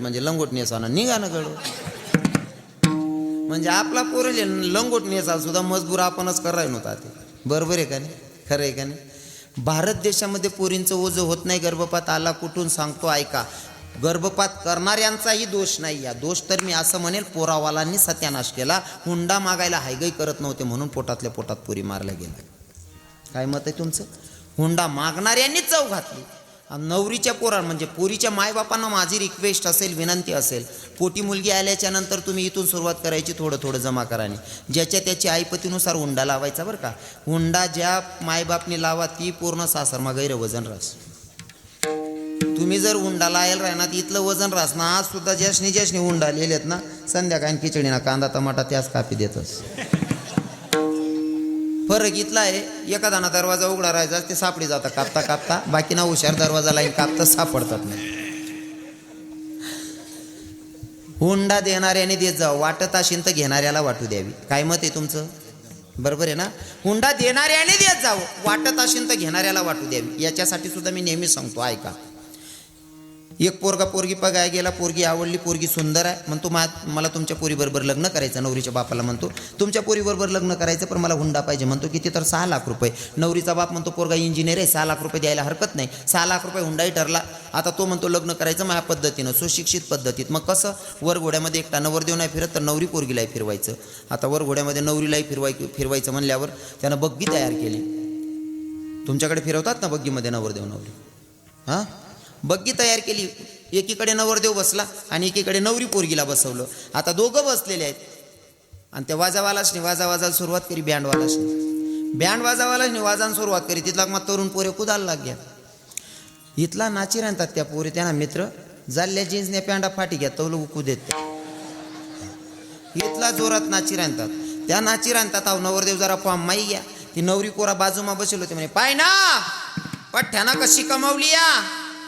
म्हणजे लंगोट नेसाना निघा ना गड. म्हणजे आपला पोरले लंगोट नेसा सुद्धा मजबूर आपणच करायला नव्हता ते. बरोबर आहे का नाही? खरं आहे का नाही? भारत देशामध्ये पोरींचं ओझं होत नाही. गर्भपात आला कुठून सांगतो ऐका. गर्भपात करणाऱ्यांचाही दोष नाही. या दोष तर मी असं म्हणेल पोरावालांनी सत्यानाश केला. हुंडा मागायला हायगई करत नव्हते म्हणून पोटातल्या पोटात पोरी मारल्या गेल्या. काय मत आहे तुमचं? हुंडा मागणाऱ्यांनी चव घातली. नवरीच्या पोरा म्हणजे पोरीच्या मायबापांना माझी रिक्वेस्ट असेल, विनंती असेल, पोटी मुलगी आल्याच्या नंतर तुम्ही इथून सुरुवात करायची. थोडं थोडं जमा कराने ज्याच्या त्याची ऐपतीनुसार हुंडा लावायचा बरं का. हुंडा ज्या मायबापनी लावा ती पूर्ण सासरमा गैरवजन रास. तुम्ही जर हुंडा लायला राहणार इथलं वजन रास ना. आज सुद्धा ज्याशनी हुंडा लिहिलेत ना संध्याकाळी खिचडी ना कांदा टमाटा त्याच कापी देतच. फरक इथला आहे. एखादा दरवाजा उघडा राहायचा ते सापडी जातात कापता कापता. बाकी ना हुशार दरवाजा लाईन कापता सापडतात नाही. हुंडा देणाऱ्याने देत जावं. वाटत असेल तर घेणाऱ्याला वाटू द्यावी. काय मत आहे तुमचं? बरोबर आहे ना? हुंडा देणाऱ्याने देत जावं. वाटत असेल तर घेणाऱ्याला वाटू द्यावी. याच्यासाठी सुद्धा मी नेहमी सांगतो ऐका. एक पोरगा पोरगी बघायला गेला. पोरगी आवडली. पोरगी सुंदर आहे. म्हणतो मला तुमच्या पोरीबरोबर लग्न करायचं. नवरीच्या बापाला म्हणतो तुमच्या पोरीबरोबर लग्न करायचं पण मला हुंडा पाहिजे. म्हणतो किती? तर 6 लाख रुपये. नवरीचा बाप म्हणतो पोरगा इंजिनियर आहे 6 लाख रुपये द्यायला हरकत नाही. 6 लाख रुपये हुंडाही ठरला. आता तो म्हणतो लग्न करायचं माझ्या पद्धतीनं सुशिक्षित पद्धतीत. मग कसं? वर घोड्यामध्ये एकटा नवरदेव नाही फिरत तर नवरी पोरगीलाही फिरवायचं. आता वर घोड्यामध्ये नवरीलाही फिरवायचं म्हणल्यावर त्यानं बग्गी तयार केली. तुमच्याकडे फिरवतात ना बग्गीमध्ये नवरदेव नवरी? हां, बग्गी तयार केली. एकीकडे नवरदेव बसला आणि एकीकडे नवरी पोरगीला बसवलं. आता दोघं बसलेले आहेत आणि त्या वाजावालाच वाजायला सुरुवात करी. बँड वाजावालाच वाजान सुरुवात करी. तिथला मग तरुण पोरे कुदायला लागल्या. इथला नाची राहतात त्या पोरे. त्यांना मित्र जाल्ल्या जीन्सने पॅन्डा फाटी घ्या तवलं उकू देत. इथला जोरात नाची राहतात. त्या नाची राहतात अहो नवरदेव जरा फॉर्म माई घ्या. ती नवरी पोरा बाजूमा बसलो होते म्हणे पाय ना पठ्ठ्याना कशी कमावली या.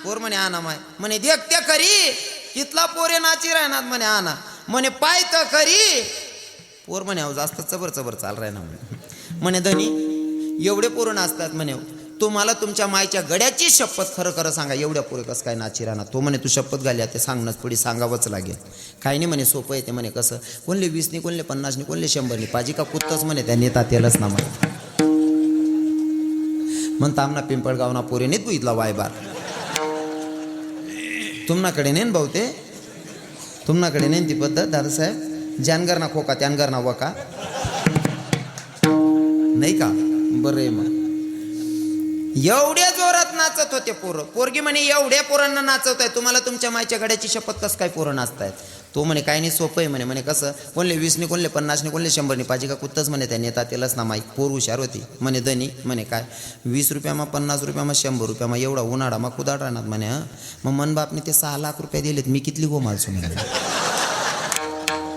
पोर म्हणे आणा माय. म्हणे देखते खरी. तिथला पोरे नाची राहणार म्हणे आणा. म्हणे पाय तर खरी. पोर म्हणे अहो जास्त चबर चाल राहणार म्हणे धनी एवढे पोरं नाचतात म्हणे. तुम्हाला तुमच्या मायच्या गड्याची शपथ खरं सांगा एवढ्या पोरे कसं काय नाची राहणार. तो म्हणे तू शपथ घाली ते सांगणंच पुढे सांगावंच लागेल. काही नाही म्हणे सोपं येते म्हणे. कसं? कोणले 20 कोणले 50 कोणले 100 पाजी का कुत्तच म्हणे त्या नेतात येलच ना म्हणे. म्हणता आमना पिंपळगावना पोरे नेत तू इथला वायबार. तुम्हाकडे नेन भाऊ ते तुम्हाकडे नेन ती पद्धत दादासाहेब. जानगर ना खोका त्यानगर ना वका नाही का? बरं आहे मग. एवढ्या जोरात नाचत होते पोरं. पोरगी म्हणे एवढ्या पोरांना नाचवताय तुम्हाला तुमच्या मायच्या गड्याची शपथ कसं काय पोरं नाचतायत. तो म्हणे काही नाही सोपं आहे म्हणे. म्हणे कसं? कोणले 20 कोणले 50 कोणले 100 पाहिजे का कुत्तच म्हणे त्या नेता तेलच ना माईक. पोर हुशार होती म्हणे धनी. म्हणे काय 20 रुपयामा 50 रुपयामा 100 रुपयामा एवढा उन्हाळा मग कुदाड राहणार म्हणे. मग मन बापने ते 6 लाख रुपये दिलेत मी कितली गोमालसो म्हणे.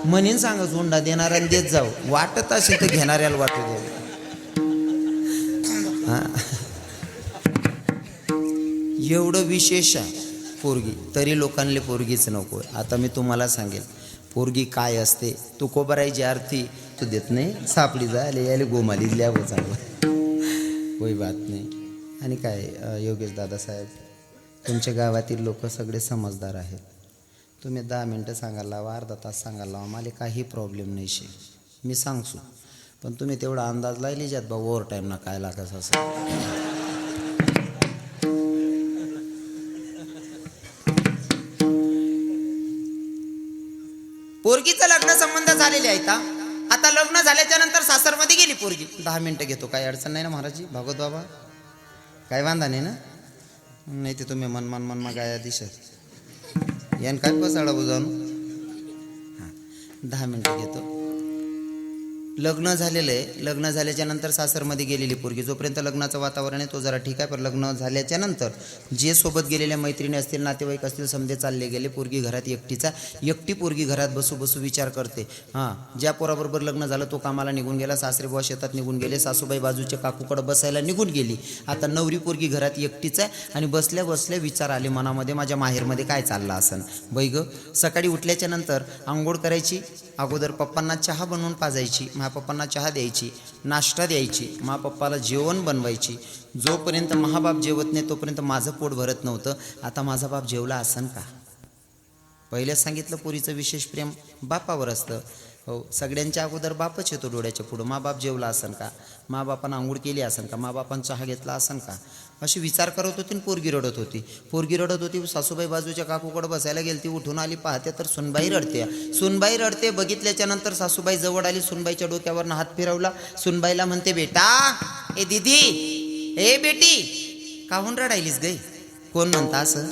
म्हणेन सांगा हुंडा देणाऱ्याला देत जाऊ. वाटत असेल तर घेणाऱ्याला वाटू द्यावे. एवढं विशेष आहे पोरगी. तरी लोकांना पोरगीच नको. आता मी तुम्हाला सांगेल पोरगी काय असते. तू कोबरायची आरती तू देत नाही. सापडी जायला यायला गोमाली लिहावं चांगलं कोई बात नाही. आणि काय योगेश दादासाहेब तुमच्या गावातील लोक सगळे समजदार आहेत. तुम्ही 10 मिनटं सांगायला लावा अर्धा तास सांगायला लावा मला काही प्रॉब्लेम नाही शे. मी सांगसू पण तुम्ही तेवढा अंदाज लायली जात बा ओव्हर टाईम ना काय लागस असं. पोरगीचं लग्न संबंध झालेले आहेत. आता लग्न झाल्याच्या नंतर सासरमध्ये गेली पोरगी. 10 मिनटं घेतो काही अडचण नाही ना महाराजी भागवत बाबा काय वांधा नाही ना. नाही ते तुम्ही मन गाया दिसत यान काय बसाडा बुजावून. हां 10 मिनटं घेतो. लग्न झालेलं आहे. लग्न झाल्याच्या नंतर सासरमध्ये गेलेली पोरगी. जोपर्यंत लग्नाचं वातावरण आहे तो जरा ठीक आहे. पण लग्न झाल्याच्या नंतर जे सोबत गेलेल्या मैत्रिणी असतील नातेवाईक असतील समजे चालले गेले. पोरगी घरात एकटी पोरगी घरात बसू विचार करते. हां ज्या पोराबरोबर लग्न झालं तो कामाला निघून गेला. सासरे बुवा शेतात निघून गेले. सासूबाई बाजूच्या काकूकडे बसायला निघून गेली. आता नवरी पोरगी घरात एकटीच आहे आणि बसल्या विचार आले मनामध्ये माझ्या माहेरमध्ये काय चाललं असन. बाई ग सकाळी उठल्याच्या नंतर आंघोळ करायची. अगोदर पप्पांना चहा बनवून पाजायची. पप्पांना चहा द्यायची. नाश्ता द्यायची. पप्पाला जेवण बनवायची. जोपर्यंत महाबाप जेवत नाही तोपर्यंत माझं पोट भरत नव्हतं. आता माझा बाप जेवला असन का? पहिलेच सांगितलं पोरीचं विशेष प्रेम बापावर असतं. हो, सगळ्यांच्या अगोदर बापच येतो डोळ्याच्या पुढं. माबाप जेवला असन का, माबापानं आंघोळ केली असन का, माबापानं चहा घेतला असन का, अशी विचार करत होती आणि पोरगी रडत होती. पोरगी रडत होती, सासूबाई बाजूच्या काकूकडे बसायला गेली. ती उठून आली, पाहते तर सुनबाई रडते. सुनबाई रडते बघितल्याच्या नंतर सासूबाई जवळ आली, सुनबाईच्या डोक्यावरनं हात फिरवला. सुनबाईला म्हणते, बेटा ए दीदी, ए बेटी, काहून रडायलीस गई? कोण म्हणता असं?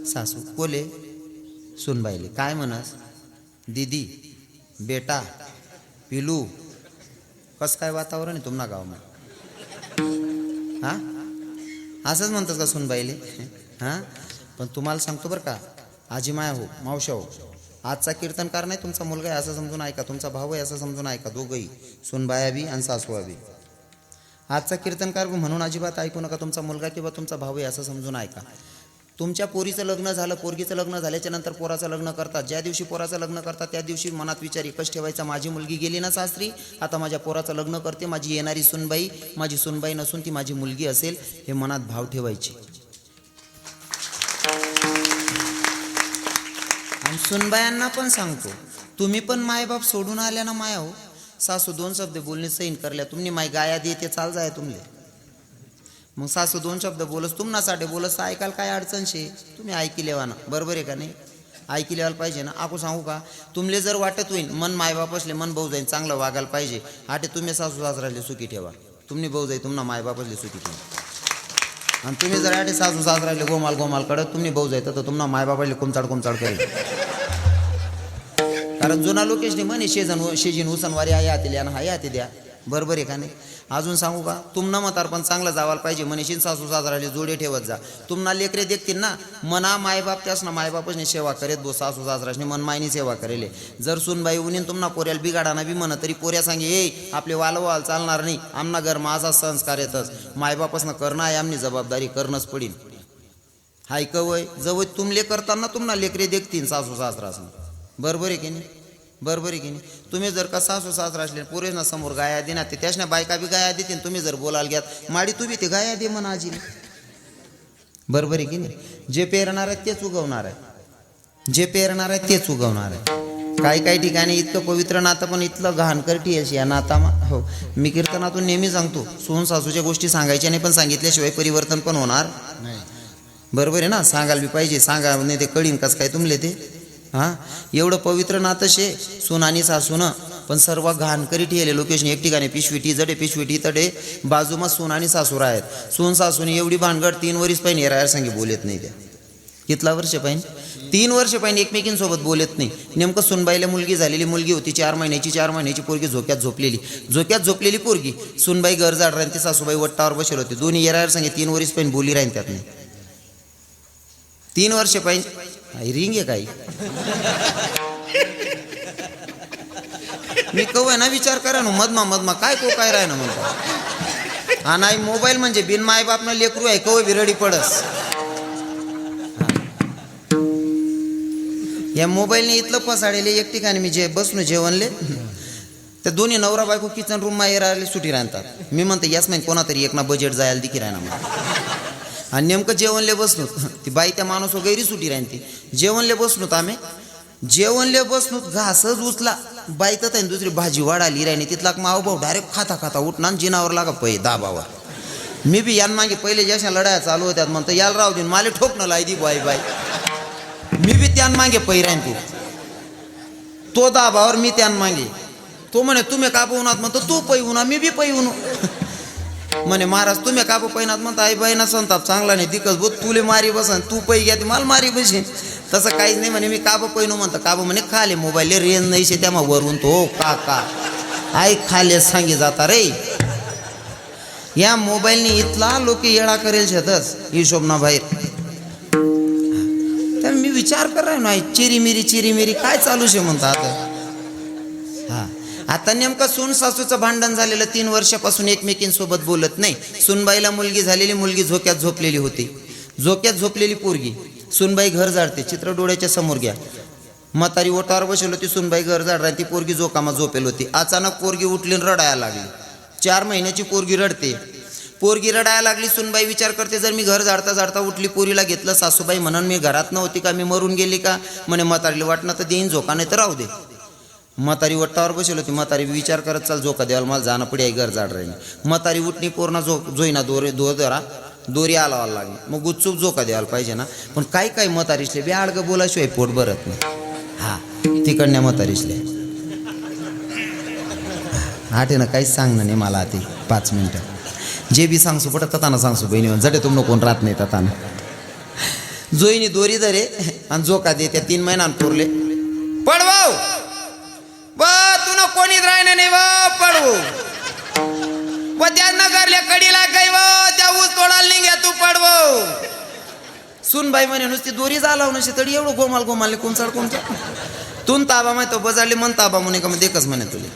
सासू. कोले? सुनबाईले. काय म्हणस? दीदी, बेटा, पिलू. कसं काय वातावरण आहे तुम्हाला गावामध्ये? हां, असंच म्हणतात का सुनबाईले? हां, पण तुम्हाला सांगतो बरं का, आजी माया हो, मावशा हो, आजचा कीर्तनकार नाही तुमचा मुलगा आहे असं समजून ऐका, तुमचा भाऊ आहे असं समजून ऐका. दोघंही, सुनबाया बी आणि सासवा बी. आजचा कीर्तनकार म्हणून अजिबात ऐकू नका, तुमचा मुलगा किंवा तुमचा भाऊ आहे असं समजून ऐका. तुमच्या पोरीचं लग्न झालं, पोरगीचं लग्न झाल्याच्या नंतर पोराचं लग्न करतात. ज्या दिवशी पोराचं लग्न करतात त्या दिवशी मनात विचार एकच ठेवायचा, माझी मुलगी गेली ना सासरी, आता माझ्या पोराचं लग्न करते, माझी येणारी सुनबाई माझी सुनबाई नसून ती माझी मुलगी असेल, हे मनात भाव ठेवायचे. आणि सुनबायांना पण सांगतो, तुम्ही पण मायबाप सोडून आल्या ना माया हो, सासू दोन शब्द बोलणे सैन करल्या, तुम्ही माय गाया देते चाल जाय तुमले. मग सासू दोन शब्द बोलस तुम्हासाठी बोलस, ऐकायला काय अडचण शे? तुम्ही ऐकी लेवा ना, बरोबर आहे का नाही? ऐकी लेवायला पाहिजे ना. आपण सांगू का, तुमले जर वाटत होईल मन मायबाप असले, मन भाऊ जाईन चांगलं वागायला पाहिजे, आटे तुम्ही सासू सासराले सुखी ठेवा. तुम्ही भाऊ जाई तुम्हाला मायबाप असले सुखी ठेवा. आणि तुम्ही जर आटे सासू सासराले गोमाल गोमाल कडत, तुम्ही भाऊ जायचं तर तुम्हाला मायबापाले कुमचाड कुमचाड करेल. कारण जुना लोकेशने म्हणे, शेजीन उसनवारी आहे हाती द्या ना, हाय हाती द्या. बरोबर आहे का नाही? अजून सांगू का, तुमना मतार पण चांगलं जावायला पाहिजे, म्हणशील सासू सासराले जोडे ठेवत जा. तुम्हाला लेकरे देखतील ना, मना मायबाप त्यास ना मायबापच सेवा करेत बो, सासू सासराशने मन मायनी सेवा करेले. जर सुनबाई उनीन तुम्हाला पोऱ्याला बिगाडाना बी म्हणत तरी पोऱ्या सांगे, ए आपले वालवाल चालणार नाही, आमना घर माझा संस्कार येतच, मायबापासनं करणं आहे, आमनी जबाबदारी करणंच पडीन. हाय कवय जवळ तुमले करताना तुम्हाला लेकरे देखतील सासू सासरासनं. बरोबर आहे की नाही? बरोबर आहे की नाही? तुम्ही जर का सासू सासरा असले पोरे ना समोर गाया देणार, ते त्याच्या बायका बी गाया देतील. तुम्ही जर बोलायला घ्यात माडी तू बी ते गाया दे म्हणा आजी. बरोबर आहे की नाही? जे पेरणार आहे तेच उगवणार आहे, जे पेरणार आहे तेच उगवणार आहे. काही काही ठिकाणी इतकं पवित्र नातं पण इतलं घाणकरटी अशी या नातामा. हो, मी कीर्तनातून नेहमी सांगतो, सून सासूच्या गोष्टी सांगायच्या नाही, पण सांगितल्याशिवाय परिवर्तन पण होणार नाही. बरोबर आहे ना? सांगायला बी पाहिजे, सांगा नाही ते कळीन कसं काय तुमले ते. हां, एवढं पवित्र नातं शे सून आणि सासूनं, पण सर्व घाण करी ठेवले लोकेशन. एक ठिकाणी पिशवीटी जडे पिशवीटी तडे बाजूमा सून आणि सासूर आहेत. सून सासूने एवढी भानगड 3 वर्ष पाहिजे हेरायर सांगे बोलत नाही. त्या कितला वर्ष पाहिजे? 3 वर्ष पाहिजे एकमेकींसोबत बोलत नाही. नेमकं सुनबाईला मुलगी झालेली, मुलगी होती 4 महिन्याची पोरगी झोक्यात झोपलेली पोरगी. सुनबाई घर जाड राहीन, ती सासूबाई वट्टावर बसेल होते. दोन्ही हेरायर सांगे 3 वर्ष पाहिजे बोली राहीन त्यात नाही. 3 वर्ष पाहिजे रिंग आहे काही. मी कव ना विचार करा ना, मधमा काय को काय राह ना म्हणतो. हा नाही, मोबाईल म्हणजे बिन माय बापनं लेकरू आहे, कव विरडी पडस. या मोबाईलने इथलं पसाडेले. एक ठिकाणी मी बसलो जेवणले, तर दोन्ही नवरा बायको किचन रूम मा राहिले सुटी राहतात. मी म्हणतो याच नाही कोणातरी एक ना बजेट जायला दिकी राहणार मला. आणि नेमकं जेवणले बसलो, ती बाई त्या माणूस गैरी सुटी राहते. जेवणले बसलोत आम्ही, जेवणले बसलोत, घासच उचला बाई तर दुसरी भाजी वाढाली राहिली. तिथला माव भाऊ डायरेक्ट खाता उठणार जिनावर लागा पै दाबावर. मी बी यान मागे पहिले जशा लढाया चालू होत्यात म्हणतो याला राहू देईन, मला ठोकणं लाई दी बाई. मी बी त्यान मागे पै राहीन. तो दाबावर मी त्यान मागे. तो म्हणे तुम्ही का उन्हात म्हणतो तू पै उन्हा, मी बी पै उन्हा. म्हणे महाराज तुम्ही काबू पैनात म्हणता आई बाईना संताप चांगला नाही दिकस बोत तुले मारी बसन, तू पै घ्या मला मारी बसेन. तसं काहीच नाही म्हणे, मी काबू पैनो म्हणतो. काबू म्हणे खाले मोबाईल रेंज नाही शे त्या वरून तो काका आई खाले सांगे जाता रे. या मोबाईलने इथला लोक येळा करेल शेतच हिशोबना बाहेर. तर मी विचार कराय नाही, चिरीमिरी काय चालू शे म्हणता आता. हा, आता नेमकं सून सासूचं भांडण झालेलं, 3 वर्षापासून एकमेकींसोबत बोलत नाही. सुनबाईला मुलगी झालेली, मुलगी झोक्यात झोपलेली होती. झोक्यात झोपलेली पोरगी. सुनबाई घर जाडते, चित्र डोळ्याच्या समोर घ्या. म्हातारी ओटावर बसली होती, सुनबाई घर जाड राहते, ती पोरगी झोकामा झोपेल होती. अचानक पोरगी उठली रडायला लागली. 4 महिन्याची पोरगी रडते. पोरगी रडायला लागली, सुनबाई विचार करते जर मी घर झाडता झाडता उठली, पोरीला घेतलं, सासूबाई म्हणून मी घरात नव्हती का, मी मरून गेली का, म्हणे म्हातारीला वाटणं तर देईन झोका, नाही तर राहू दे. म्हातारी वट्टावर बसेल होती, म्हातारी विचार करत चाल झोका द्यायला मला जाणं पडे, घर झाड राहील. म्हातारी उठणी, पूर्ण जोईना दोरी आलावा लागली, मग गुच्चूप झोका द्यायला पाहिजे ना. पण काही म्हातारीसले बी आडगं बोलाशिवाय पोट भरत नाही. हा तिकडण्या म्हातारीसले आठे ना काहीच सांगणं नाही मला, ते 5 मिनटं जे बी सांगसू पडत तताना सांगसू बहिणी जडे तुमनं कोण राहत नाही तताना. जोईनी दोरी धरे आणि झोका दे, त्या 3 महिन्यां पुरले पडवाव ब तुला कोणीच राहिलं नाही व पडवू व त्या नगरल्या कडीला काही व त्या ऊस तोडाल निघ्या तू पडवो. सुनबाई म्हणे नुसती दोरी झाला नशी तरी एवढं गोमाल कोणचाड कोणचा तून ताबा माहिती बजारली मन ताबा म्हणे का मग देखच म्हणे तुले.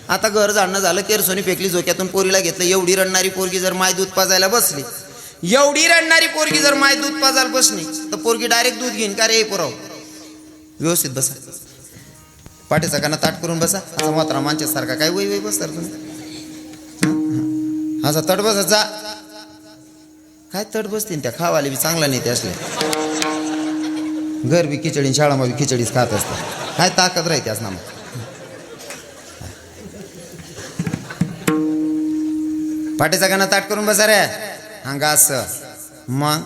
आता घर झाडणं झालं, केरसोनी फेकली, झोक्यातून पोरीला घेतलं. एवढी रडणारी पोरगी जर माय दूध पाजायला बसली, एवढी रडणारी पोरगी जर माय दूध पाजायला बसली तर पोरगी डायरेक्ट दूध घेईन का रे पोराव. व्यवस्थित बसा, पाठीचा काना ताट करून बसा, असा मात्रा माणसासारखा काय वय बसतात तुम्ही, असा तट बसा जा. काय तट बसतील त्या, खावाले बी चांगला नाही ते असले, घर बी खिचडी शाळामध्ये खिचडीच खात असतात, काय ताकद राहते असं ना. पाठीचा काना ताट करून बसा रे, अंगा असं. मग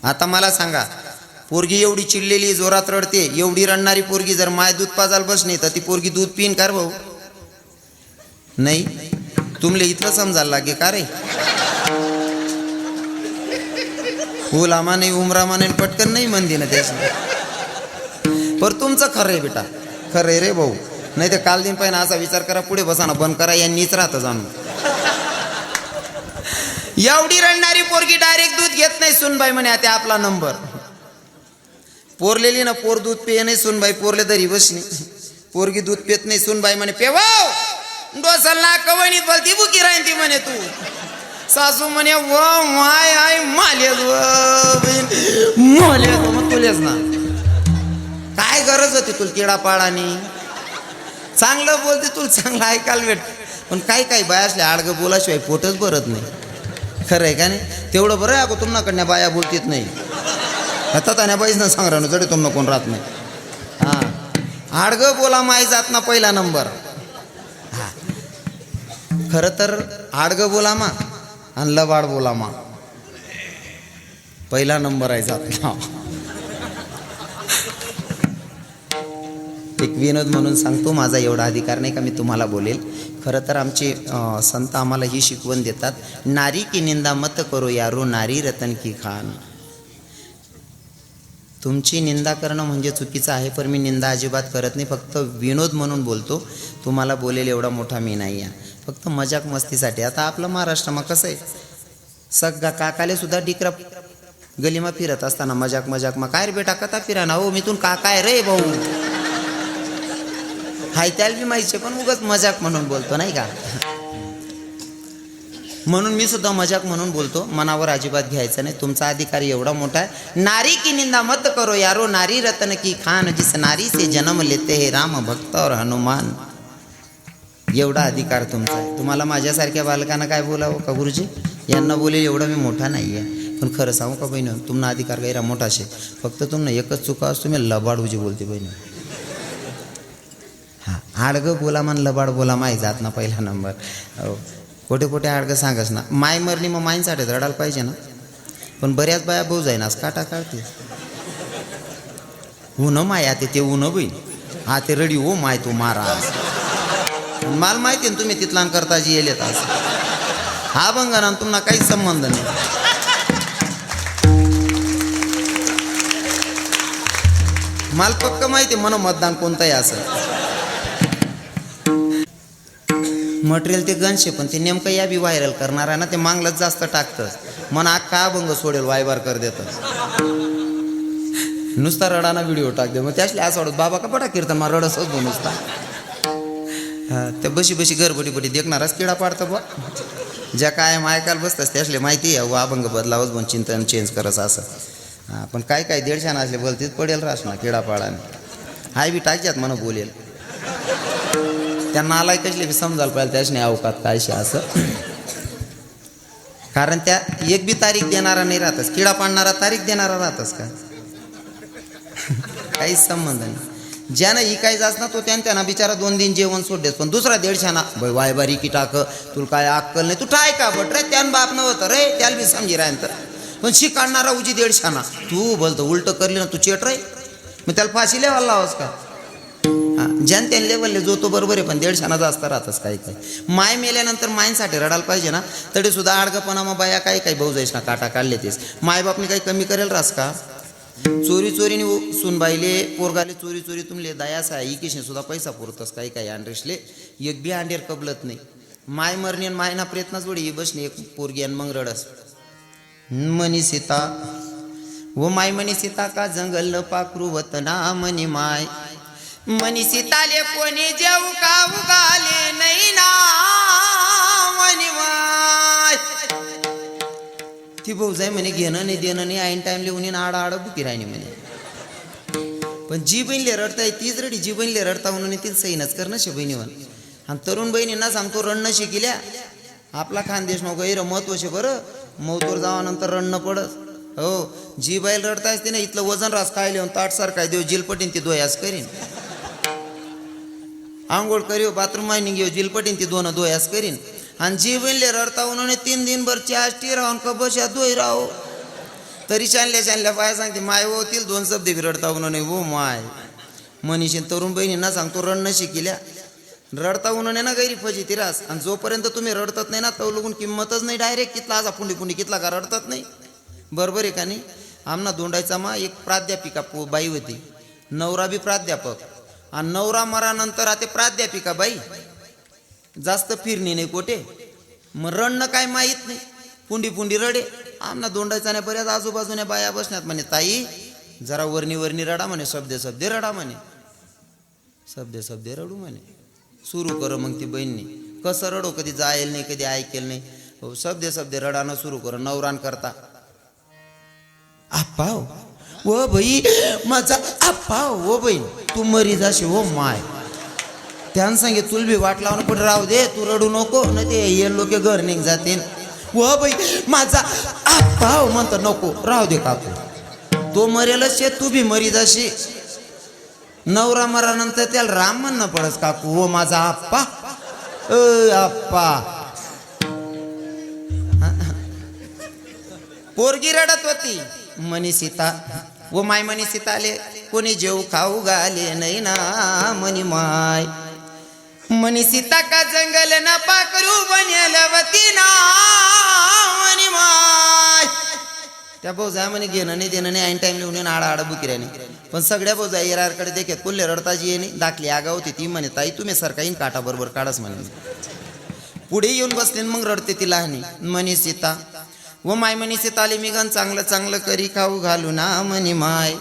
आता मला सांगा, पोरगी एवढी चिडलेली जोरात रडते, एवढी रडणारी पोरगी जर माय दूध पाजायला बसली तर ती पोरगी दूध पिन का भाऊ. नाही तुमले इथलं समजायला लागे का रे, उलामा नाही उमरामा नाही पटकन नाही म्हणते ना त्याच. पर तुमचं खरं आहे बेटा, खरं आहे रे भाऊ. नाही तर काल दिन पहिला असा विचार करा, पुढे बसा ना बंद करा, यांनीच राहतं जाणून. एवढी रडणारी पोरगी डायरेक्ट दूध घेत नाही, सुनबाई म्हणे आता आपला नंबर. पोरलेली ना पोर दूध पिये नाही, सुनबाई पोरले दरी बसली, पोरगी दूध पित नाही, सुनबाई म्हणे पेवाव डोसल ना कवणीत बोलती बुकी राहीन ती म्हणे तू. सासू म्हणे व माय आय मालेच मग तुलेच ना, काय गरज होती तुला किडा पाडानी, चांगलं बोलते तुला चांगलं ऐकायला भेट. पण काही बाया असले आडगं बोलाशिवाय पोटच भरत नाही. खरं आहे का नाही, तेवढं बरं आहे अगो तुमनाकडण्या बाया बोलतीत नाही, आता त्याने बाईच ना सांग राहणं जडे तुमनं कोण राहत नाही. हां आडगं बोला माय जात ना पहिला नंबर. हा खरं तर आडगं बोला मा आणि लबाड बोला मा पहिला नंबर आहे जात ना. एक विनोद म्हणून सांगतो, माझा एवढा अधिकार नाही का मी तुम्हाला बोलेल. खरं तर आमचे संत आम्हाला ही शिकवण देतात, नारी की निंदा मत करो यारो, नारी रतन की खान. तुमची निंदा करणं म्हणजे चुकीचं आहे, पण मी निंदा अजिबात करत नाही, फक्त विनोद म्हणून बोलतो. तुम्हाला बोलेल एवढा मोठा मी नाही आहे, फक्त मजाक मस्तीसाठी. आता आपलं महाराष्ट्रामा कसं आहे, सगळा काकाले सुद्धा डिकरा गलीमा फिरत असताना मजाक मा काय रे बेटा कथा फिरा ना हो, मी तून काका आहे रे भाऊ, हाय त्याला बी माहिती, पण उगाच मजाक म्हणून बोलतो नाही का. म्हणून मी सुद्धा मजाक म्हणून बोलतो, मनावर अजिबात घ्यायचं नाही. तुमचा अधिकार एवढा मोठा आहे, नारी की निंदा मत करो यारो, नारी रतन की खान, जिस नारी से जन्म लेते हे राम भक्त और हनुमान. एवढा अधिकार तुमचा आहे. तुम्हाला माझ्यासारख्या बालकांना काय बोलावं का गुरुजी, यांना बोलेल एवढा मी मोठा नाही आहे. पण खरं सांगू का बहिणी, तुम्हाला अधिकार गैरा मोठा शे, फक्त तुम्हाला एकच चुका असतो, मी लबाडूजी बोलते बहिणी. हां आडगं बोला मन लबाड बोला माय जात ना पहिला नंबर. हो कोठे आडगं सांगस ना, माय मरली मग माईंसाठी रडायला पाहिजे ना. पण बऱ्याच बाया भाऊ जाईन आज काटा काढते, ऊन माय आते ते ऊन बहीण हा ते रडी हो माय तू मारा. मला माहिती ना तुम्ही तिथला करता जी येत आज हा बंगाना तुम्हाला काहीच संबंध नाही. मला पक्क माहिती मन मतदान कोणतंही असं मटेरियल ते गणशे, पण ते नेमकं या बी व्हायरल करणार आहे ना, ते मागलंच जास्त टाकतं, मन अख्खा अभंग सोडेल वायबार कर देतं, नुसता रडाना व्हिडिओ टाकते. मग त्यासले असं वाटत बाबा का पटा कीर्तन मला रडस होतो नुसता. त्या बशी गरबडी देखणारच किडा पाडतं बा, ज्या काय ऐकायला बसतास त्यासले माहिती आहे व अभंग बदलावच पण चिंतन चेंज करस असं. हां पण काय 150 असले बोलतीच पडेल रास ना किडा पाडाने, हाय बी टाक्यात म्हणून बोलेल, त्यांना आलाय कसले बी समजायला पाहिजे त्याने अवकात कायशे असं. कारण त्या एक बी तारीख देणारा नाही राहतच, किडा पाडणारा तारीख देणारा राहतच का? काहीच संबंध नाही. ज्यानं इकायचं असणार तो त्यांना बिचारा 2 दिन जेवण सोडतेस, पण दुसरा 150 भाई वायबारी की टाक, तुला काय अक्कल नाही, तू टाय का बट रे, त्यान बाप नव्हतं रे, त्याला बी समजी राहतं. पण शिकाडणारा उजी 150 तू बोलतो उलट करली ना तू चेट रे, मग त्याला फाशी लेवायला लावस का? ज्यान त्यान लेवलले जो तो बरोबर आहे, पण 150 जास्त राहतच काही काही. माय मेल्यानंतर मायसाठी रडायला पाहिजे ना, तरी सुद्धा आडगपणा मग बाया काही काही भाऊ जाईस ना काटा काढले तेच. मायबापने काही कमी करेल रास का? चोरी चोरीने सुनबाईले पोरगाले चोरी चोरी तुमले दयास आहे इकीशे सुद्धा पैसा पुरतस काही काही अंड्रेसले एक बी अंडेर कबलत नाही. माय मरणे मायना प्रयत्नच वडी बसणे एक पोरगी आणि मग रडस. मनी सीता वो माय मनी सीता का जंगल न पाखरू वतना मनी माय, मनी सीताले कोणी जेऊ का उगाले नाही ना मनी माय. ती भाऊ जाय म्हणे घेणं नाही देणं नाही, ऐन टाइमले उन्ही आडा आडा बुकी राहिनी म्हणे. पण जी बहिणीले रडताय तीच रडी, जी बहिणीले रडता म्हणून ती सहीनच करणं शे बहिणीवर. आणि तरुण बहिणींना सांगतो रणनं शिकिल्या, आपला खानदेश नको गैर महत्व शे बरं. मौतवर जावानंतर रणनं पडत. हो जी बाईल रडतायच ते ना इथलं वजन रास काय लिहून ताट सारखा देव जिलपटीन ती दोयास करीन, आंघोळ करीव बाथरूम मायनिंग घेऊ जिलपटीन ती दोन दोयास करीन. आणि जी बहिणले रडता उन्होंने 3 दिन भर चाष्टी राहून कबशा दोय राहो तरी चालल्या पाय सांगते माय हो तील 2 शब्द बी रडता उन्होंने वो माय. मनीषीन तरुण बहिणींना सांगतो रणनं शिकिल्या, रडता उन्होंने ना गैरी फजी तिरास. आणि जोपर्यंत तुम्ही रडतात नाही ना तो लगून किंमतच नाही. डायरेक्ट कितला आजा पुंडी पुंडी कितला का रडतात नाही, बरोबर आहे का नाही? आमना दोंडायचा मा एक प्राध्यापिका बाई होती, नवरा बी प्राध्यापक. आणि नवरा मरानंतर आता प्राध्यापिका बाई जास्त फिरणी नाही कोठे, मग रणनं काय माहीत नाही, पुंडी पुंडी रडे. आमना दोंडायचा नाही बऱ्याच आजूबाजूने बाया बसण्यात म्हणे ताई जरा वरणी रडा म्हणे, शब्द रडा म्हणे, शब्द रडू म्हणे. सुरू कर मग ती बहिणीने कसं रडो, कधी जायल नाही कधी ऐकेल नाही. हो शब्द रडानं सुरू कर. नवरान करता आप्पाव ओ बाई माझा आप्पाव ओ बहीण तू मरी जाशी हो माय. त्यानं सांगे तुला बी वाट लावणं पण राहू दे, तू रडू नको ना, ते ये लोक घर निघ जातील. व बाई माझा आप्पाव म्हणतो नको राहू दे काकू, तो मरेलच शे तू बी मरी जाशी. नवरा मरानंतर त्याला राम म्हणणं पडस काकू हो माझा आप्पा आप्पा. पोरगी रडत होती मनी सीता व माय मनी सीताले कोणी जेव खाऊ घाले नाही ना मनी माय. मनी सीता का जंगल न पाकरू बनेलवती ना मनी माय. त्या भाऊजा म्हणे घेणं नाही देणं नाही, ऐन टाइम लिहून आडा आडा बुकिऱ्याने. पण सगळ्या भाऊजा येरारकडे देखत कोल्हे रडताची येणे दाखली आगा होती. ती म्हणे ताई तुम्ही सारखा येईन काटा बरोबर काढाच म्हणे. पुढे येऊन बसले मग रडते ती लहानी मनी सीता व माय मनी सीताले मी गण चांगलं करी खाऊ घालू ना मनी माय.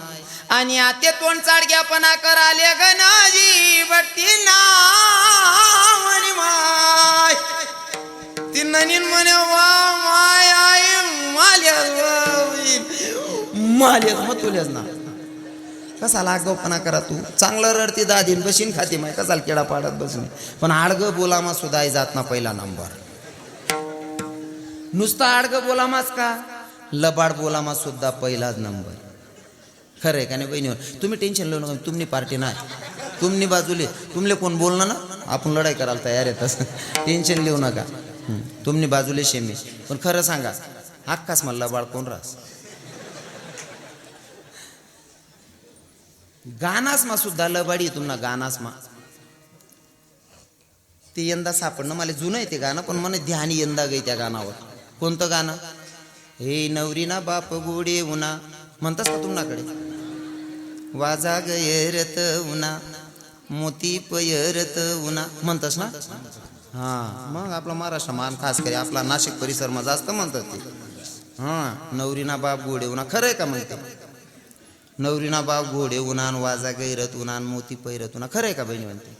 आणि आते तोंड चाडग्यापणा कराले गणाजी बट्टी ना मनी माय. ती ननीन म्हणे वा माय आई माल्यास मग तुल्याच ना कसा लागोपणा करा. तू चांगलं रडती दादीन बशीन खाती माय कसाल केडा पाडत बसणे. पण आडगं बोलामा सुद्धा जात ना पहिला नंबर. नुसता आडगं बोलामाच का लबाड बोलामा सुद्धा पहिलाच नंबर. खरं आहे का नाही बहिणीवर? तुम्ही टेन्शन लिहू नका, तुमनी पार्टी नाही, तुमनी बाजूले तुमले कोण बोलणं ना आपण लढाई करायला तयार आहे. तसं टेन्शन लिहू नका, तुमनी बाजूले शेमी. पण खरं सांगा हक्काच मला लबाड कोण रास. गानासमा सुद्धा लबाडी तुम्हाला गानासमा ते यंदा सापडणं मला जुनं आहे ते गाणं, पण मला ध्यान यंदा गई त्या गाण्यावर. कोणतं गाणं? हे नवरी ना बाप गोडे उन्हा म्हणतास का तुम्हाकडे? वाजा गयरत उन्हा मोती पयरत उन्हा म्हणतास ना? हां मग आपला महाराष्ट्र मान खास करे आपला नाशिक परिसर मा जास्त म्हणतात ते. हां नवरी ना बाप गोडे उन्हा. खरं आहे का म्हणते? नवरी ना बाप घोडे उन्हान वाजा गैरत उन्हान मोती पैरत उन्हा. खरं आहे का बहिणी म्हणते?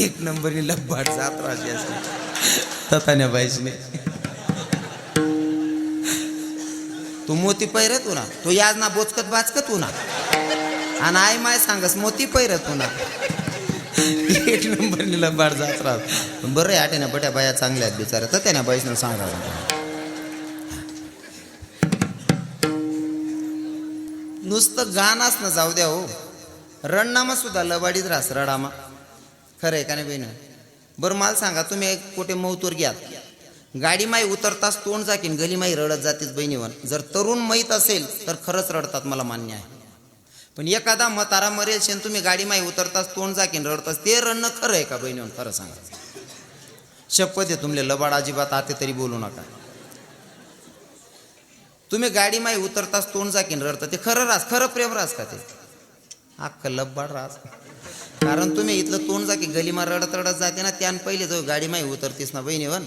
एक नंबरनी लब्बाड जात राहते ततान्या बाईसने. तू मोती पैरत उन्हा, तो याज ना बोचकत बाचकत उन्हा आणि आई माय सांगस मोती पैरत उन्हा. एक नंबरनी लब्बाड जात राहत. बरं आहे आट्याने बट्या बाया चांगल्या आहेत बिचारा, ततान्या बाईसने सांगा. नुसतं गाणंच ना जाऊ द्या हो, रणनामा सुद्धा लबाडीत रास रडामा. खरं आहे का नाही बहिण? बरं मला सांगा, तुम्ही कुठे मौतूर घ्यात, गाडी माई उतरताच तोंड जाकीन गली माई रडत जातेच बहिणीवर. जर तरुण माहीत असेल तर खरंच रडतात, मला मान्य आहे. पण एखादा म्हातारा मरेल शेन तुम्ही गाडी माई उतरताच तोंड जाकीन रडताच, ते रडणं खरं आहे का बहिणीवर? खरं सांगा. शपथ आहे तुमले, लबाड अजिबात आते तरी बोलू नका. तुम्ही गाडी माई उतरताच तोंड जाकीन रडता, ते खरं रास, खरं प्रेम रास का? ते अख्खं लबाड रास. कारण तुम्ही इथलं तोंड जाकी गलीमा रडत रडत जाते ना, त्यान पहिले जो गाडी माई उतरतीस ना बहिणीवर,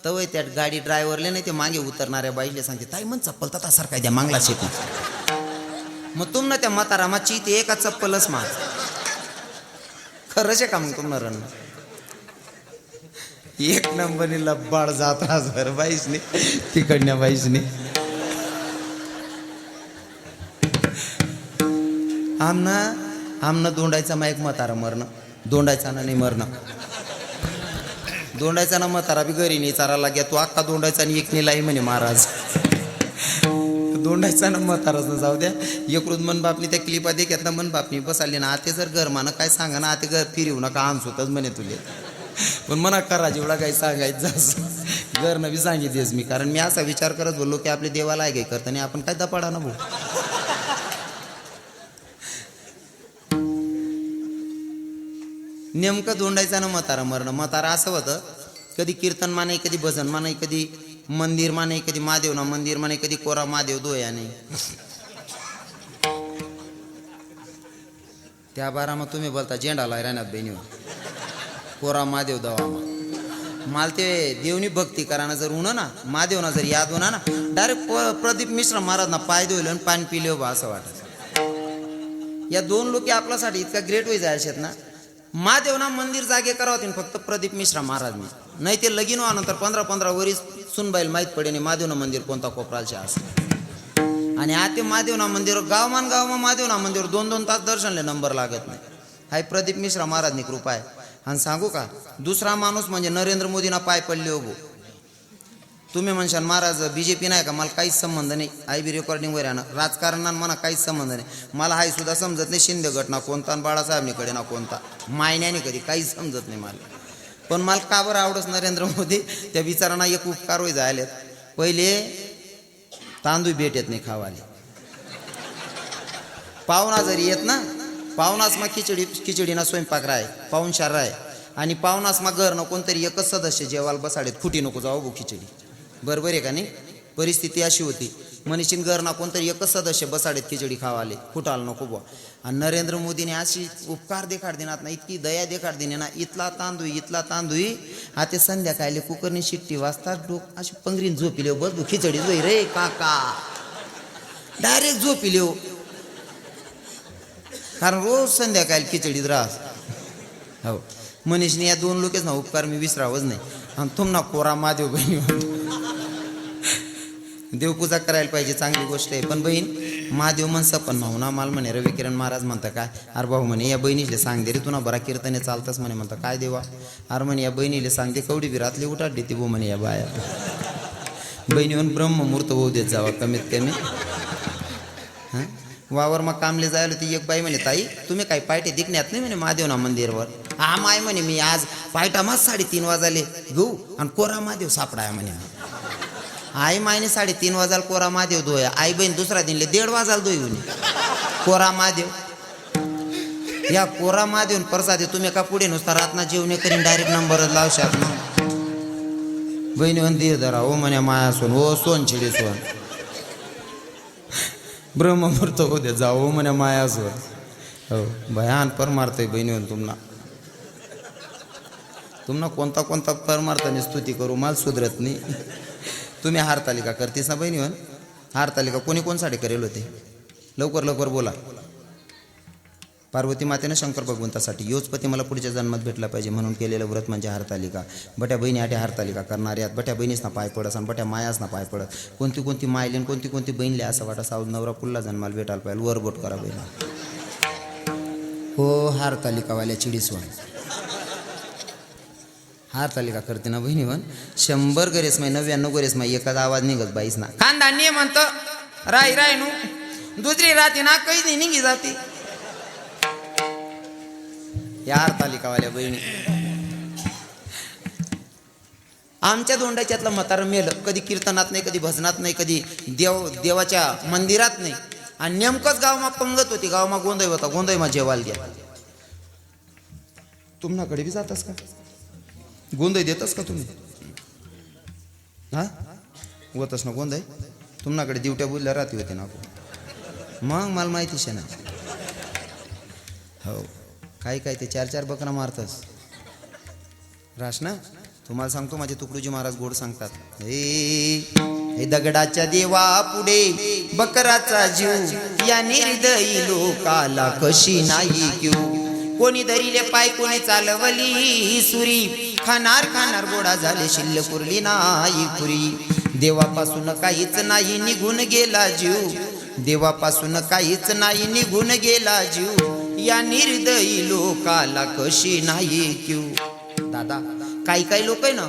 तवय त्या गाडी ड्रायव्हरले नाही ते मागे उतरणाऱ्या बाईले सांगते, ताई मन चप्पल तर सारखा द्या मागला शेती. मग तुम ना त्या म्हातारामाची ते एका चप्पलच मार. खरंच आहे का मग तुम्हाला रण? एक नंबरनी लब्बाड जात राहस बाईसनी, तिकडण्या बाईसनी. आमनं दोंडायचा मा एक म्हातारा मरणं, दोंडायचा ना नाही मरणं. दोंडायचा ना म्हातारा बी घरी नाही चारायला घ्या, तू अख्खा दोंडायचा आणि एक नेलाई म्हणे महाराज. दोंडायचा ना म्हाताराच ना जाऊ द्या. इकडून मन बापनी त्या क्लिपा देखत ना मन बापनी बसाली ना, आते जर घर मानं काय सांगा ना, आते घर फिरवू नका आमसोतच म्हणे तुले. पण मना करा जेवढा काही सांगायचं जास्त घरनं बी सांगितलेस मी. कारण मी असा विचार करत बोललो की आपले देवाला आहे काही करताना आपण काय दपाडा ना भाऊ. नेमकं दोंडायचा ना म्हातारा मरणं. म्हातारा असं होतं, कधी कीर्तन माने, कधी भजन माने, कधी मंदिर माने, कधी महादेव ना मंदिर माने, कधी कोरा महादेव दोया नाही. त्या बारा मग तुम्ही बोलता झेंडाला राहण्यात बहिणीवर, कोरा महादेव दवा. मला ते देवनी भक्ती कराना जर उन्हा ना महादेव ना जर याद होणार ना, डायरेक्ट प्रदीप मिश्रा महाराज ना पाय धुवलं आणि पाणी पिले बा असं वाटत. या दोन लोक आपल्यासाठी इतका ग्रेट होई जायचे ना. महादेव ना मंदिर जागे करावं फक्त प्रदीप मिश्रा महाराज नाही ते लगीन व्हानंतर 15-15 वर्ष सुनबाईल माहीत पडे नाही महादेव ना मंदिर कोणता कोपरालचे असं. आणि आता महादेव ना मंदिर गावमान महादेव ना मंदिर 2-2 तास दर्शनले नंबर लागत नाही. हाय प्रदीप मिश्रा महाराजनी कृपा आहे. आणि सांगू का, दुसरा माणूस म्हणजे नरेंद्र मोदींना पाय पडले हो. तुम्ही म्हणशाल महाराज बीजेपी नाही का, मला काहीच संबंध नाही. आय बी रेकॉर्डिंग वर आहे ना, राजकारणात मला काहीच संबंध नाही. मला हाय सुद्धा समजत नाही शिंदे गट ना कोणता आणि बाळासाहेबनीकडे ना कोणता, मायन्याने कधी काहीच समजत नाही मला. पण मला का बरं आवडच नरेंद्र मोदी, त्या विचारांना एक उपकार होई जायलेत. पहिले तांदूळ भेटत नाही खावाले, पाहुणा जरी येत ना, पाहुणाच मग खिचडी ना स्वयंपाक राय, पाहुणचार राय. आणि पाहुणाच मग घर ना कोणतरी एकच सदस्य जेवायला बसाडेत, फुटी नको जाऊ भाऊ खिचडी. बरोबर आहे का नाही? परिस्थिती अशी होती, मनीषीन घर ना कोणतरी एकच सदस्य बसाडेत खिचडी खावाले, फुटाल नको बुवा. आणि नरेंद्र मोदीने अशी उपकार देखाड देणार ना, इतकी दया देखाड देणे ना, इथला तांदूळ आता संध्याकाळी कुकरने शिट्टी वाजतात, डोक अशी पंगरीन झोपिले बस खिचडी जोई रे काका, डायरेक्ट झोपिले हो. कारण रोज संध्याकाळी खिचडीत राहस हो. मनीषने या दोन लोकच ना उपकार मी विसरावच नाही. आणि तुम्हाला कोरा महादेव बहिणी देवपूजा करायला पाहिजे, चांगली गोष्ट आहे. पण बहीण महादेव म्हणसा पण भाऊ ना, मला म्हणे रवी किरण महाराज म्हणता काय, अरे भाऊ म्हणे या बहिणीले सांग दे रे, तुला बरा कीर्तने चालतच म्हणे. म्हणता काय देवा, अरे म्हणे या बहिणीले सांग दे, कवडी बिरातली उठाट देते भाऊ म्हणे या बाया. बहिणीवर ब्रह्ममुहूर्त होऊ देत जावा कमीत कमी. हां वावर मग कामले जायला ती एक बाई म्हणे, ताई तुम्ही काही पायटे दिखण्यात नाही म्हणे महादेव ना मंदिरवर. हा माय म्हणे मी आज पायटा मग 3:30 वाजाले घेऊ आणि कोरा महादेव सापडाया म्हणे. आई मायने 3:30 वाजायला कोरा महादेव धोया, आई बहीण दुसरा दिनले 1:30 वाजायला धोई म्हणे कोरा महादेव. या कोरा महादेव प्रसादे तुम्ही का पुढे नुसता रातना जेवणे करीन डायरेक्ट नंबरच लावशात ना. बहिणी धीर धरा हो म्हणे माया सोन, हो सोन छिडी सोन, ब्रह्ममुहूर्त हो दे जाऊ म्हणे माया सोन. हो भयान परमार्थ बहिणी तुम्हाला कोणता परमार्थाने स्तुती करू मला सुधरत नाही. तुम्ही हारतालिका करतेस ना बहिणी, हारतालिका कोणसाठी करेल होते? लवकर बोला. पार्वती मातेनं शंकर भगवंतासाठी योजपती मला पुढच्या जन्मात भेटला पाहिजे म्हणून केलेलं व्रत म्हणजे हारतालिका. बट्या बहिणी आटे हारतालिका करणाऱ्यात, बट्या बहिणीच ना पाय पडस आणि बट्या मायाच ना पाय पडत. कोणती मायलेन कोणती बहिणले असं वाटा साऊद नवरा पुल्ला जन्माला भेटायला पाहिजे, वरबोट करा बहिणा हो. हारतालिकावाल्या चिडीसवन हारतालिका करते ना बहिणी पण 100 गरेस माय 99 गरेस माय एखादा आवाज निघत बाईस ना. खानदानी म्हणतं राय नु दुसरी राहते ना काहीच नाही निघी जाते. यार तालिकावाल्या बहिणी, आमच्या दोंडाच्यातलं म्हातारं मेलं, कधी कीर्तनात नाही, कधी भजनात नाही, कधी देवाच्या मंदिरात नाही. आणि नेमकंच गावमा पंगत होती, गावमा गोंधळ होता, गोंधळमा जेवायला घ्या. तुम्हाकडे बी जातास का? गोंधळ देतास का तुम्ही? हा होतच ना गोंधळ. तुम्हाकडे दिवट्या बोलल्या रात्री होते ना. मग मला माहितीच आहे ना. हो काय काय ते 4-4 बकरा मारतस रास ना. तुम्हाला सांगतो माझे तुकडोजी महाराज गोड सांगतात, हे दगडाच्या देवा पुढे बकराचा जीव, या निर्दयी लोकाला कशी नाही क्यू. कोणी धरिले पाय कोणी चालवली सुरी, खाणार खाणार गोडा झाले शिल्लक उरली नाही पुरी. देवापासून काहीच नाही निघून गेला जीव, देवापासून काहीच नाही निघून गेला जीव, या निर्दयी लोकाला कशी नाही क्यू. दादा काही काही लोक आहे ना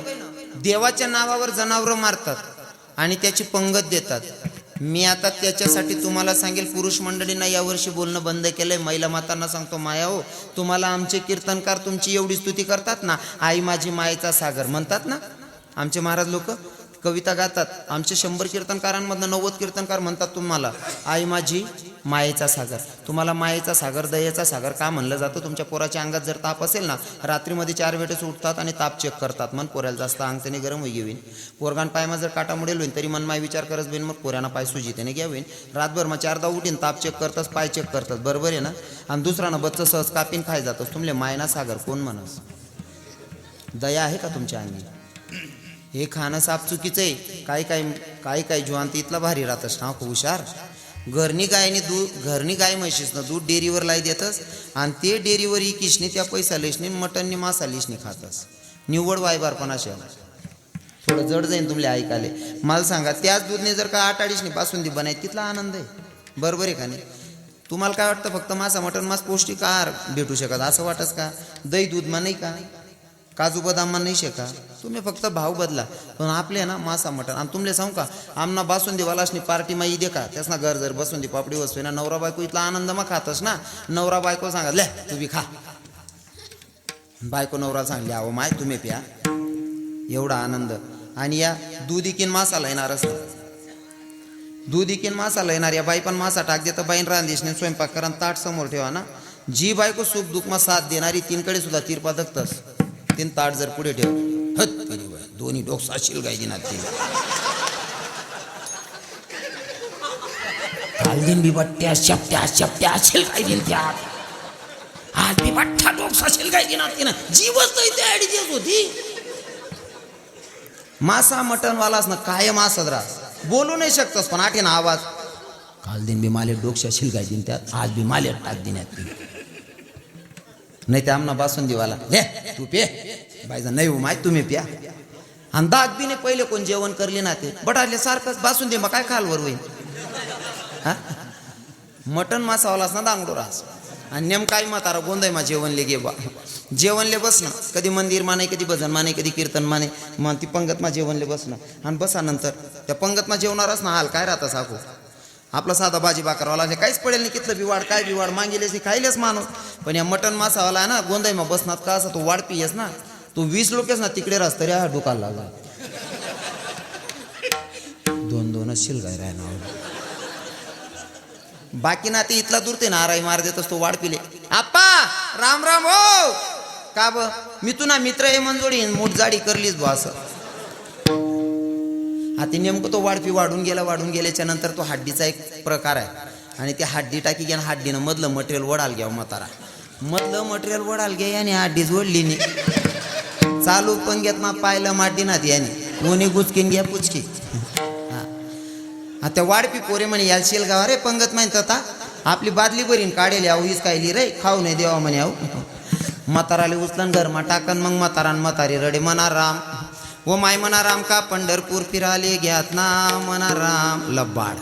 देवाच्या नावावर जनावरं मारतात आणि त्याची पंगत देतात. मी आता त्याच्यासाठी तुम्हाला सांगेल, पुरुष मंडळींना यावर्षी बोलणं बंद केलंय. महिला मातांना सांगतो, माया हो, तुम्हाला आमचे कीर्तनकार तुमची एवढी स्तुती करतात ना, आई माझी मायेचा सागर म्हणतात ना आमचे महाराज लोक, कविता गातात. आमचे 100 कीर्तनकारांमधनं 90 कीर्तनकार म्हणतात तुम्हाला आई माझी मायेचा सागर. तुम्हाला मायेचा सागर, दयेचा सागर का म्हणलं जातं? तुमच्या पोराच्या अंगात जर ताप असेल ना, रात्रीमध्ये 4 वेळेस उठतात आणि ताप चेक करतात. मन पोऱ्याला जास्त अंग त्याने गरम होई घेवीन, पोरगान पायमा जर काटा मुडेल होईन तरी मन माय विचार करत बेन, मग पोऱ्याना पाय सुजी त्याने घ्यावीन. रातभर मग 4दा उठीन, ताप चेक करतस, पाय चेक करतात, बरोबर आहे ना. आणि दुसरानं बच्चं सहज कापीन खाय जातस. तुमले मायना सागर कोण म्हणस? दया आहे का तुमच्या अंगी? हे खाणं साप चुकीचं आहे. काही काही जुवान इथला भारी राहतस ना, खूप हुशार. घरनी गाय म्हशीसनं दूध डेअरीवर लाई देतस आणि ते डेअरीवर इकिशनी त्या पैसा लिशनी मटननी मासा लिशनी खातस. निव्वळ वायबारपणाशी थोडं जड जाईन तुमले ऐकाले. मला सांगा, त्याच दूधने जर का 8 अडीचनी बासुंदी बनाय, तिथला आनंद आहे, बरोबर आहे का नाही? तुम्हाला काय वाटतं फक्त मासा मटन मास पौष्टिक आहार भेटू शकत असं वाटस का? दही दूधमा नाही का, काजू बदाममा नाही शेका. तुम्ही फक्त भाव बदला, पण आपले ना मासा मटन. आणि तुमले सांगू का, आमना बासुंदी वालासनी पार्टी माई दे का, त्याच ना घर जर बसुंदी पापडी वस्तू ना, नवरा बायको इथला आनंद मग खातस ना. नवरा बायको सांगा ले तू बी खा, बायको नवराला सांगली अहो माय तुम्ही प्या, एवढा आनंद. आणि या दूध इकीन मासाला येणार असतं, दूध इकीन मासाला येणार, या बाई पण मासा टाक देतं, बाईन रांधीशने स्वयंपाक करा, ताट समोर ठेवा ना. जी बायको सुख दुःखमा साथ देणारी, तीनकडे सुद्धा तिरपा दखतस. 3 ताट जर पुढे ठेव, दोन्ही डोकसा शिलगाई दिनात ती कालदिन बी बट्ट्या शपट्या शिलगाई दिन त्यात, आज बी बट्टा डोकसा शिलगाई दिनात तिनं जीवच नाही त्या ॲडीच होती. मासा मटन वालास ना कायम असत रास, बोलू नाही शकतस, पण आठे ना आवाज, कालदिन बी माले डोकशा शिलगाई दिन त्यात, आज बी माले टाक दिनात ती. नाही ते आमना बासुंदीवाला ले तू पे, बायजा नाही हो माय तुम्ही प्या. आणि दाग बी नाही पहिले कोण जेवण करले ना ते बटाले सारखंच बासुंदी मग काय खालवर होईल. हा मटन मासावालाच ना दांगडो रास. आणि नेमकाही म्हातारा गोंधळमा जेवणले गे बा, जेवणले बसणं, कधी मंदिर माने, कधी भजन माने, कधी कीर्तन माने, मग ती पंगतमा जेवणले बसणं. आणि बसानंतर त्या पंगतमा जेवणारच ना हाल काय राहता साकू. आपला साधा भाजी भाकरवाला काहीच पडेल नाही, कितलं बिवाड काय बिवाड मागेलेस खायलेच माणूस. पण या मटन मासावाला आहे ना गोंधळमा बसणार का असा तो वाढ पियस ना, तू 20 लोकेस ना तिकडे रास तरी हा डोकाला लागला. 2-2 शिलगाय राहणार बाकी ना ते इथला दूर ते नाराई मार देतस तो वाढ पिले. आप्पा राम राम हो का ब, मी तुना मित्र हे मंजोडी मोठ जाडी करलीस बा असं. हाती नेमकं तो वाढपी वाढून गेल्याच्या नंतर तो हड्डीचा एक प्रकार आहे. आणि ते हड्डी टाकी घ्या, हड्डीनं मधलं मटेरियल वडाल घ्या, म्हातारा मधलं मटेरियल वडाल घ्या आणि हड्डीच वडली नाही. चालू पण घेत ना पाहिलं माटी ना याने कोणी गुचकीन घ्या पुचकी. हा त्या वाढपी पोरे म्हणे याल शेलगावा रे पंगत माहित होता, आपली बादली बरीन काढेल आहो हीच कायली रे खाऊ नाही देवा म्हणे आहो. म्हाताराले उचलन घरमा टाकन, मग म्हातारी रडे म्हणा राम व माय म्हणा राम का पंढरपूर फिराले घ्यात ना म्हणा राम लब्बाड.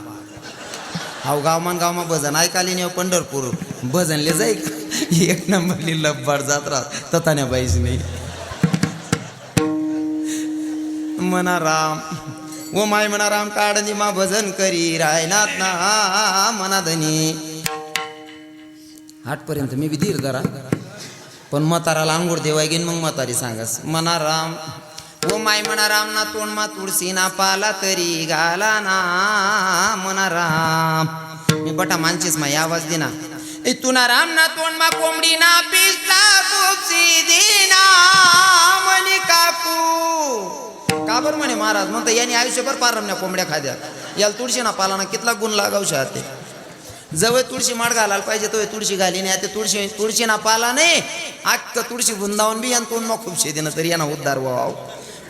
हाव गावमा भजन ऐकाले नाही पंढरपूर भजनले जाई 1 नंबरली लब्बाड जात राहत ततान्या बाईच नाही म्हणा राम ओ माय म्हणा राम काढणी मा भजन करी रायनात ना मनाधनी. आठपर्यंत मी बी धीर जरा, पण म्हाताराला आंघोळ देवाय घेईन मग म्हातारी सांगास म्हणा राम. ओ माय म्हणा राम ना तोंड मा तुळशी ना पाला तरी घाला ना म्हणा राम. मी बटा मानचीच माय आवाज देना. तुना राम ना तोंड मा कोंबडी ना पिसला खुपसी दिना म्हणे काकू. का बरं म्हणे महाराज म्हणतो यांनी आयुष्यभर पारमण्या कोंबड्या खाद्या, याला तुळशी ना पाला ना कितला गुण लागाव शाते. जवळ तुळशी माड घालायला पाहिजे तो तुळशी घाली नाही, ते तुळशी ना पाला नाही अख्ख तुळशी वृंदावन बी यांना तोंड मग खूप शेदीनं तरी यांना उद्धार व्हाव.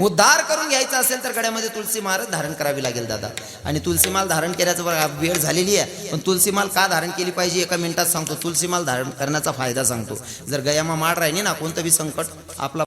उद्धार करून घ्यायचा असेल तर गड्यामध्ये तुळशी माळ धारण करावी लागेल दादा. आणि तुळशी माल धारण केल्याचं वेळ झालेली आहे, पण तुळशी माल का धारण केली पाहिजे एका मिनिटात सांगतो. तुळशी माल धारण करण्याचा फायदा सांगतो. जर गयामा माळ राहिली ना कोणतं बी संकट आपला